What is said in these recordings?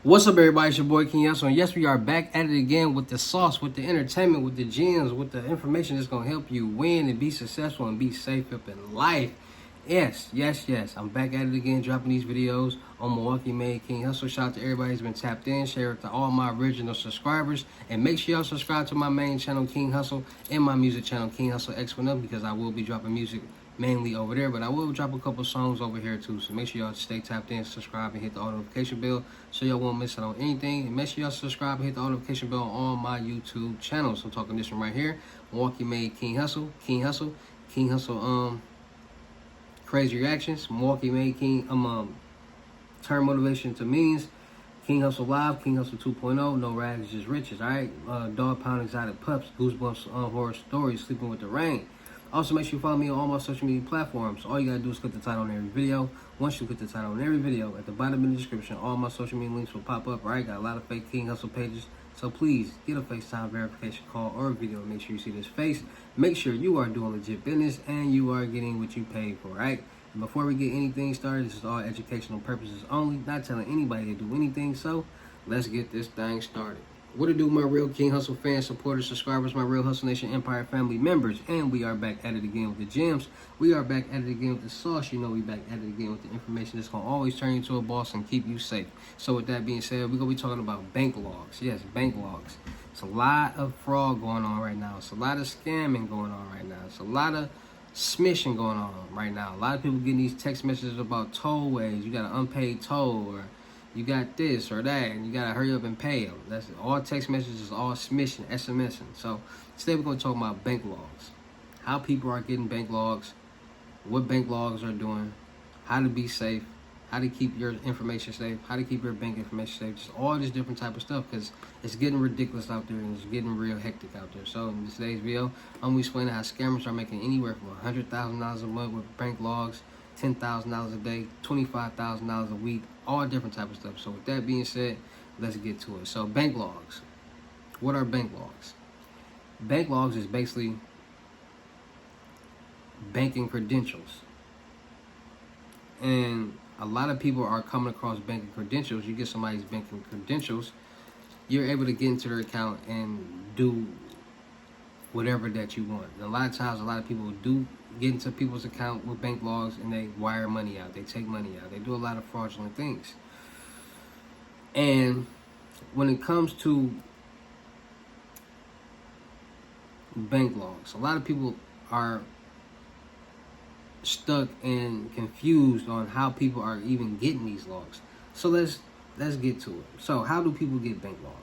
What's up, everybody? It's your boy King Hustle, and yes, we are back at it again with the sauce, with the entertainment, with the gems, with the information that's gonna help you win and be successful and be safe up in life. Yes. I'm back at it again, dropping these videos on Milwaukee made King Hustle. Shout out to everybody who's been tapped in. Share it to all my original subscribers, and make sure y'all subscribe to my main channel, King Hustle, and my music channel, King Hustle X1up, because I will be dropping music mainly over there, but I will drop a couple songs over here too. So make sure y'all stay tapped in, subscribe, and hit the all notification bell so y'all won't miss out on anything. And make sure y'all subscribe and hit the all notification bell on all my YouTube channels. I'm talking this one right here, Milwaukee made King Hustle, Crazy Reactions, Milwaukee made Turn Motivation to Means, King Hustle Live, King Hustle 2.0, No Rags, Just Riches, alright? Dog Pound Exotic Pups, Goosebumps Horror Stories, Sleeping with the Rain. Also, make sure you follow me on all my social media platforms. All you gotta do is click the title on every video. Once you click the title on every video, at the bottom in the description, all my social media links will pop up, right? Got a lot of fake King Hustle pages. So please, get a FaceTime verification call or a video. Make sure you see this face. Make sure you are doing legit business and you are getting what you paid for, right? And before we get anything started, this is all educational purposes only. Not telling anybody to do anything, so let's get this thing started. What to do, my real King Hustle fans, supporters, subscribers, my real Hustle Nation Empire family members. And we are back at it again with the gems. We are back at it again with the sauce. You know we back at it again with the information that's going to always turn you into a boss and keep you safe. So with that being said, we're going to be talking about bank logs. Yes, bank logs. It's a lot of fraud going on right now. It's a lot of scamming going on right now. It's a lot of smishing going on right now. A lot of people getting these text messages about tollways. You got an unpaid toll, or you got this or that, and you gotta hurry up and pay them. That's all text messages, all smishing, SMSing. So today we're gonna talk about bank logs, how people are getting bank logs, what bank logs are doing, how to be safe, how to keep your information safe, how to keep your bank information safe, just all this different type of stuff, because it's getting ridiculous out there and it's getting real hectic out there. So in today's video, I'm gonna be explaining how scammers are making anywhere from $100,000 a month with bank logs, $10,000 a day, $25,000 a week, all different type of stuff. So with that being said, let's get to it. So bank logs. What are bank logs? Bank logs is basically banking credentials. And a lot of people are coming across banking credentials. You get somebody's banking credentials, you're able to get into their account and do whatever that you want. And a lot of times, a lot of people do get into people's account with bank logs and they wire money out. They take money out. They do a lot of fraudulent things. And when it comes to bank logs, a lot of people are stuck and confused on how people are even getting these logs. So let's get to it. So how do people get bank logs?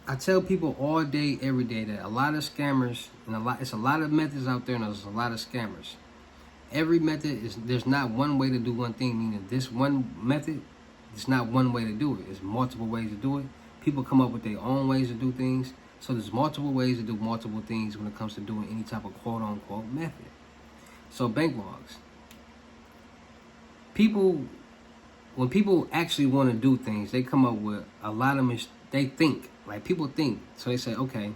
I tell people all day, every day, that a lot of scammers and it's a lot of methods out there, and there's a lot of scammers. Every method there's not one way to do one thing, meaning this one method, it's not one way to do it. It's multiple ways to do it. People come up with their own ways to do things. So there's multiple ways to do multiple things when it comes to doing any type of quote unquote method. So bank logs. When people actually want to do things, they come up with a lot of they think. Like, people think. So they say, okay,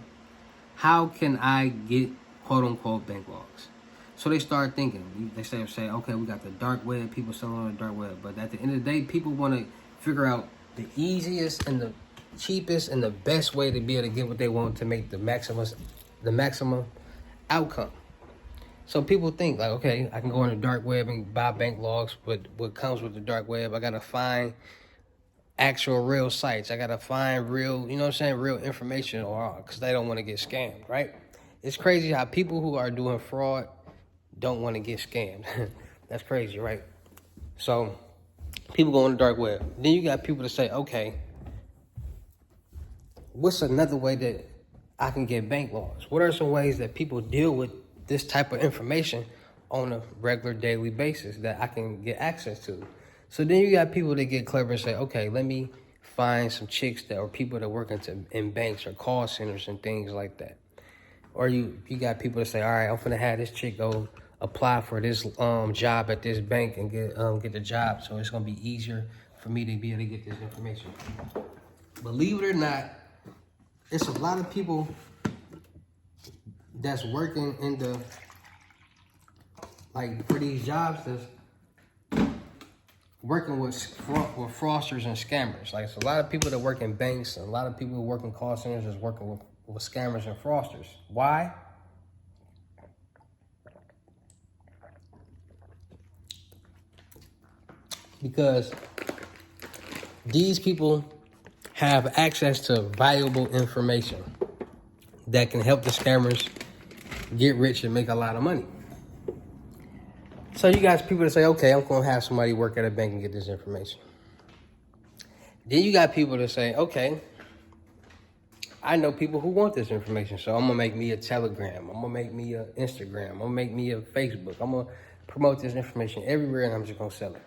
how can I get quote unquote bank logs? So they start thinking. They say, okay, we got the dark web, people selling on the dark web. But at the end of the day, people want to figure out the easiest and the cheapest and the best way to be able to get what they want to make the maximum outcome. So people think, like, okay, I can go on the dark web and buy bank logs, but what comes with the dark web, I gotta find actual real sites. I gotta find real, real information, or because they don't want to get scammed, right? It's crazy how people who are doing fraud don't want to get scammed. That's crazy, right? So people go on the dark web. Then you got people that say, okay, what's another way that I can get bank logs? What are some ways that people deal with this type of information on a regular daily basis that I can get access to? So then you got people that get clever and say, okay, let me find some chicks that or people that work in banks or call centers and things like that. Or you got people that say, all right, I'm finna have this chick go apply for this job at this bank and get the job, so it's gonna be easier for me to be able to get this information. Believe it or not, it's a lot of people that's working in for these jobs that's working with fraudsters and scammers. Like, so a lot of people that work in banks, and a lot of people who work in call centers is working with scammers and fraudsters. Why? Because these people have access to valuable information that can help the scammers get rich and make a lot of money. So you got people that say, okay, I'm going to have somebody work at a bank and get this information. Then you got people that say, okay, I know people who want this information, so I'm going to make me a Telegram. I'm going to make me an Instagram. I'm going to make me a Facebook. I'm going to promote this information everywhere, and I'm just going to sell it.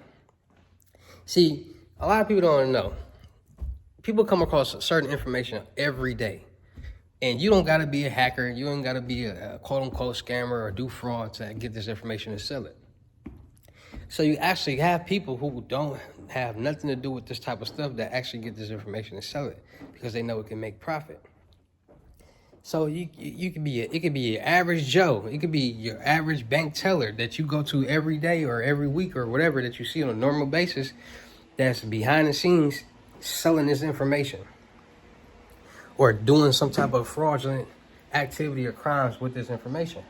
See, a lot of people don't know. People come across certain information every day. And you don't got to be a hacker. You ain't got to be a quote-unquote scammer or do fraud to get this information and sell it. So you actually have people who don't have nothing to do with this type of stuff that actually get this information and sell it because they know it can make profit. So it could be your average Joe. It could be your average bank teller that you go to every day or every week or whatever that you see on a normal basis that's behind the scenes selling this information or doing some type of fraudulent activity or crimes with this information.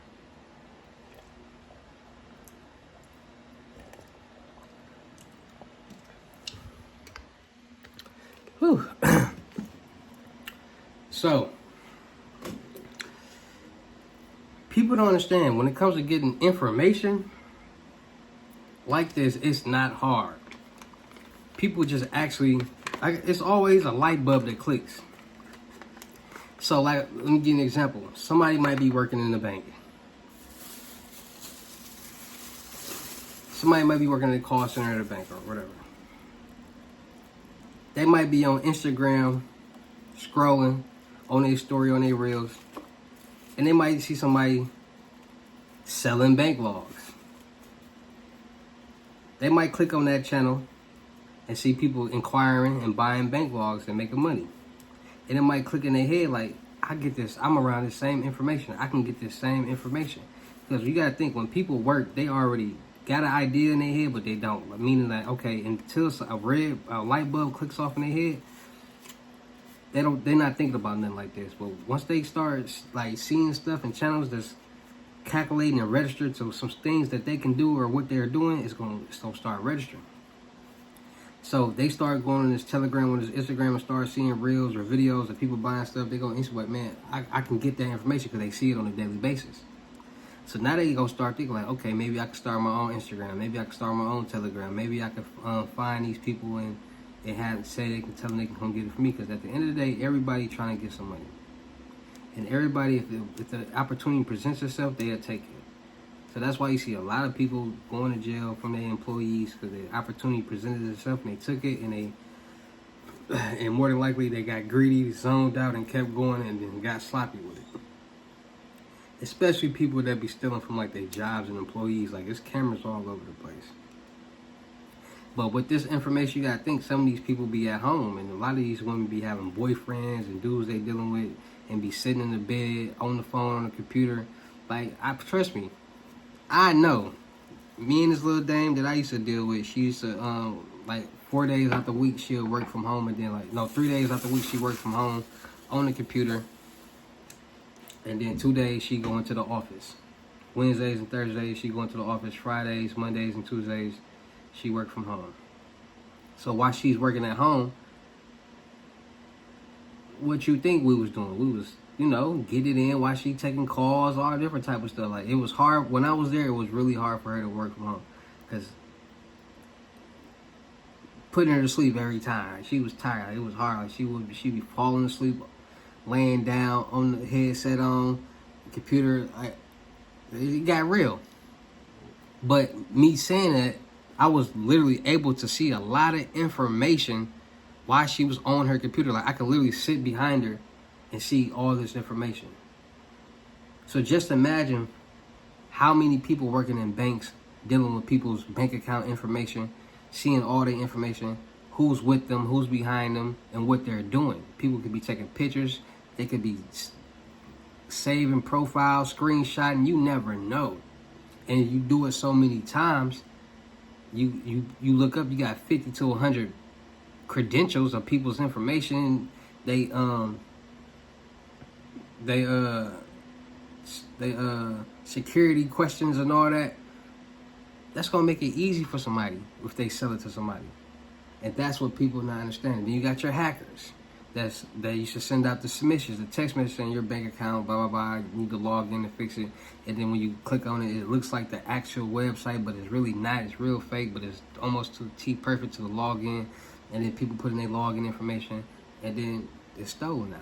Whew. So, people don't understand when it comes to getting information like this, it's not hard. People just actually, it's always a light bulb that clicks. So, like, let me give you an example. Somebody might be working in the bank. Somebody might be working in the call center at a bank or whatever. They might be on Instagram, scrolling on their story, on their reels, and they might see somebody selling bank logs. They might click on that channel and see people inquiring and buying bank logs and making money. And it might click in their head like, I get this, I'm around the same information. I can get this same information. Because you got to think, when people work, they already got an idea in their head, but they don't. Meaning that, okay, until a light bulb clicks off in their head, they're not thinking about nothing like this. But once they start like seeing stuff in channels that's calculating and registered to some things that they can do or what they're doing, it's gonna start registering. So they start going on this Telegram or this Instagram and start seeing reels or videos of people buying stuff. They go Instagram, man, I can get that information because they see it on a daily basis. So now they gonna start thinking like, okay, maybe I can start my own Instagram. Maybe I can start my own Telegram. Maybe I can find these people and say they can tell them they can come get it from me. Because at the end of the day, everybody trying to get some money. And everybody, if the opportunity presents itself, they'll take it. So that's why you see a lot of people going to jail from their employees because the opportunity presented itself and they took it and more than likely they got greedy, zoned out, and kept going and then got sloppy with it. Especially people that be stealing from like their jobs and employees. Like, there's cameras all over the place. But with this information, you gotta think some of these people be at home, and a lot of these women be having boyfriends and dudes they dealing with, and be sitting in the bed on the phone, on the computer. Like, trust me, I know. Me and this little dame that I used to deal with, she used to like 4 days out the week she'll work from home, and then 3 days out the week she worked from home on the computer. And then 2 days she go into the office. Wednesdays and Thursdays she go into the office. Fridays, Mondays, and Tuesdays she work from home. So while she's working at home, what you think we was doing? We was, get it in while she taking calls, all different type of stuff. Like, it was hard. When I was there, it was really hard for her to work from home. Because putting her to sleep every time. She was tired. It was hard. Like, she'd be falling asleep, laying down on the headset on the computer. It got real. But me saying that, I was literally able to see a lot of information while she was on her computer. Like, I could literally sit behind her and see all this information. So just imagine how many people working in banks, dealing with people's bank account information, seeing all their information, who's with them, who's behind them, and what they're doing. People could be taking pictures. They could be saving profiles, screenshotting. You never know. And you do it so many times, You look up, you got 50 to 100 credentials of people's information. They security questions and all that. That's gonna make it easy for somebody if they sell it to somebody. And that's what people not understanding. Then you got your hackers. That you should send out the submissions, the text message saying your bank account, blah blah blah. You need to log in to fix it. And then when you click on it, it looks like the actual website, but it's really not. It's real fake, but it's almost to the T perfect to the login. And then people put in their login information, and then it's stolen now.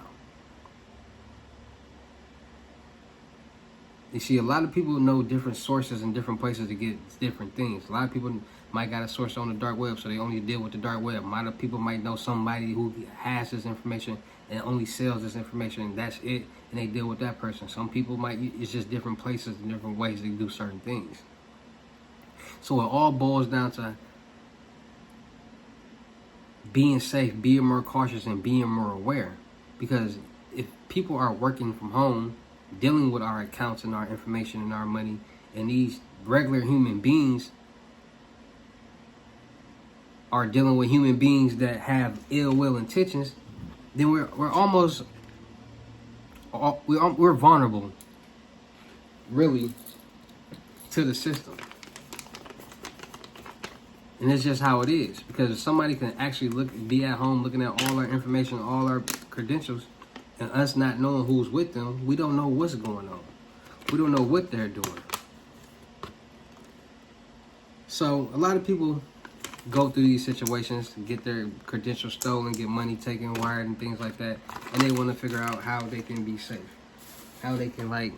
You see, a lot of people know different sources and different places to get different things. A lot of people might got a source on the dark web, so they only deal with the dark web. A lot of people might know somebody who has this information and only sells this information, and that's it, and they deal with that person. Some people might, it's just different places and different ways they do certain things. So it all boils down to being safe, being more cautious, and being more aware. Because if people are working from home, dealing with our accounts and our information and our money, and these regular human beings are dealing with human beings that have ill will intentions, then we're almost we're vulnerable, really, to the system. And it's just how it is. Because if somebody can actually be at home looking at all our information, all our credentials, and us not knowing who's with them, we don't know what's going on. We don't know what they're doing. So a lot of people go through these situations, get their credentials stolen, get money taken, wired, and things like that, and they want to figure out how they can be safe, how they can, like,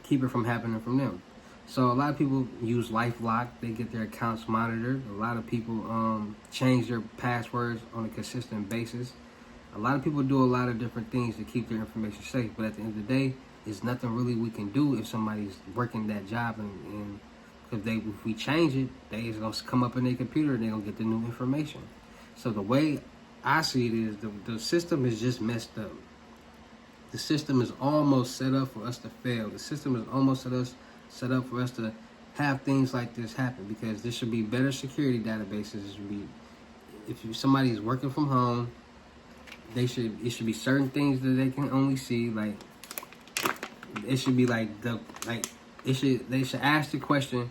keep it from happening from them. So a lot of people use LifeLock. They get their accounts monitored. A lot of people change their passwords on a consistent basis. A lot of people do a lot of different things to keep their information safe. But at the end of the day, there's nothing really we can do if somebody's working that job. And if we change it, they're going to come up in their computer and they're going to get the new information. So the way I see it is the system is just messed up. The system is almost set up for us to fail. The system is almost set up for us to have things like this happen, because there should be better security databases. It should be, if somebody is working from home, it should be certain things that they can only see. Like, it should be they should ask the question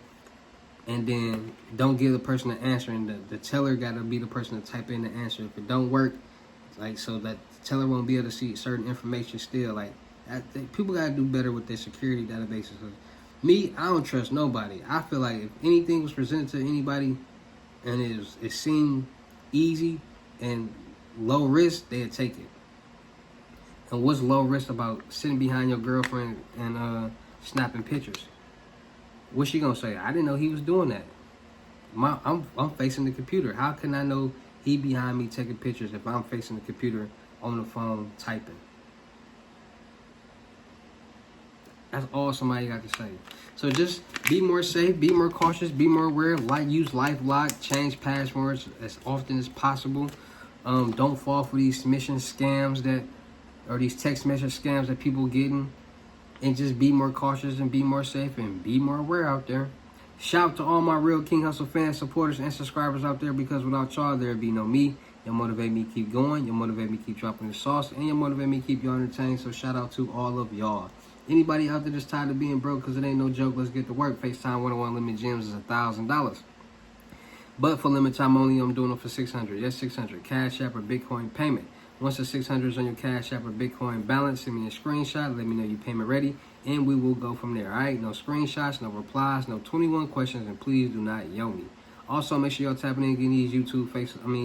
and then don't give the person the answer, and the teller got to be the person to type in the answer. If it don't work, so that the teller won't be able to see certain information still. I think people got to do better with their security databases. Me, I don't trust nobody. I feel like if anything was presented to anybody and it seemed easy and low risk, they'd take it. And what's low risk about sitting behind your girlfriend and snapping pictures? What's she gonna say? I didn't know he was doing that. I'm facing the computer. How can I know he behind me taking pictures if I'm facing the computer on the phone typing? That's all somebody got to say. So just be more safe, be more cautious, be more aware. Use LifeLock, change passwords as often as possible. Don't fall for these submission scams or these text message scams that people getting. And just be more cautious and be more safe and be more aware out there. Shout out to all my real King Hustle fans, supporters, and subscribers out there, because without y'all, there'd be no me. You'll motivate me to keep going. You'll motivate me to keep dropping the sauce. And you'll motivate me to keep you entertained. So shout out to all of y'all. Anybody out there that's tired of being broke, because it ain't no joke, let's get to work. FaceTime 101 Limit Gems is $1,000. But for limited time only, I'm doing it for $600. Yes, $600. Cash App or Bitcoin payment. Once the $600 is on your Cash App or Bitcoin balance, send me a screenshot. Let me know your payment ready, and we will go from there. All right? No screenshots, no replies, no 21 questions, and please do not yo me. Also, make sure y'all tapping in, getting these YouTube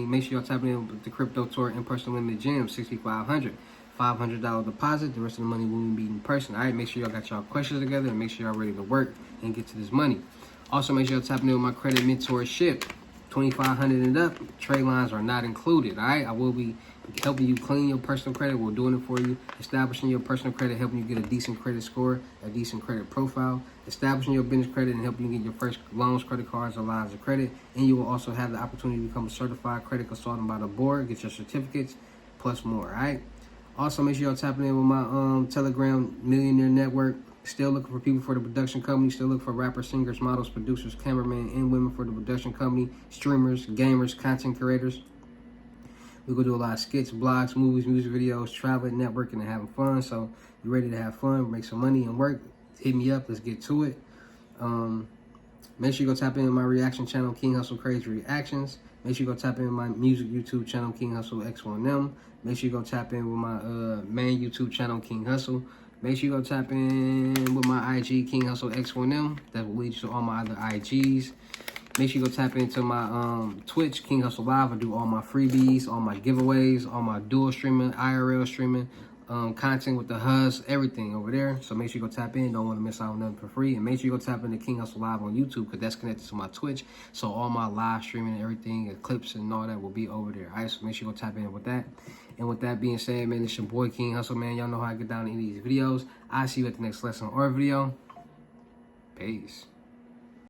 make sure y'all tapping in with the Crypto Tour in-person Limited Gems, $6,500. $500 deposit. The rest of the money will be in person. All right, make sure y'all got y'all questions together and make sure y'all ready to work and get to this money. Also, make sure y'all tapping in with my credit mentorship. $2,500 and up. Trade lines are not included. All right, I will be helping you clean your personal credit. We're doing it for you. Establishing your personal credit, helping you get a decent credit score, a decent credit profile. Establishing your business credit and helping you get your first loans, credit cards, or lines of credit. And you will also have the opportunity to become a certified credit consultant by the board, get your certificates, plus more. All right. Also, make sure y'all tapping in with my Telegram Millionaire Network. Still looking for people for the production company. Still looking for rappers, singers, models, producers, cameramen, and women for the production company. Streamers, gamers, content creators. We're going to do a lot of skits, blogs, movies, music videos, traveling, networking, and having fun. So you ready to have fun, make some money, and work? Hit me up. Let's get to it. Make sure you go tap in my reaction channel, King Hustle Crazy Reactions. Make sure you go tap in my music YouTube channel, King Hustle X1M. Make sure you go tap in with my main YouTube channel, King Hustle. Make sure you go tap in with my IG, King Hustle X1M. That will lead you to all my other IGs. Make sure you go tap into my Twitch, King Hustle Live. I do all my freebies, all my giveaways, all my dual streaming, IRL streaming, content with the hus, everything over there. So make sure you go tap in. Don't want to miss out on nothing for free. And make sure you go tap into King Hustle Live on YouTube because that's connected to my Twitch. So all my live streaming and everything, and clips and all that will be over there. All right, so make sure you go tap in with that. And with that being said, man, it's your boy King Hustle, man. Y'all know how I get down in these videos. I'll see you at the next lesson or video. Peace.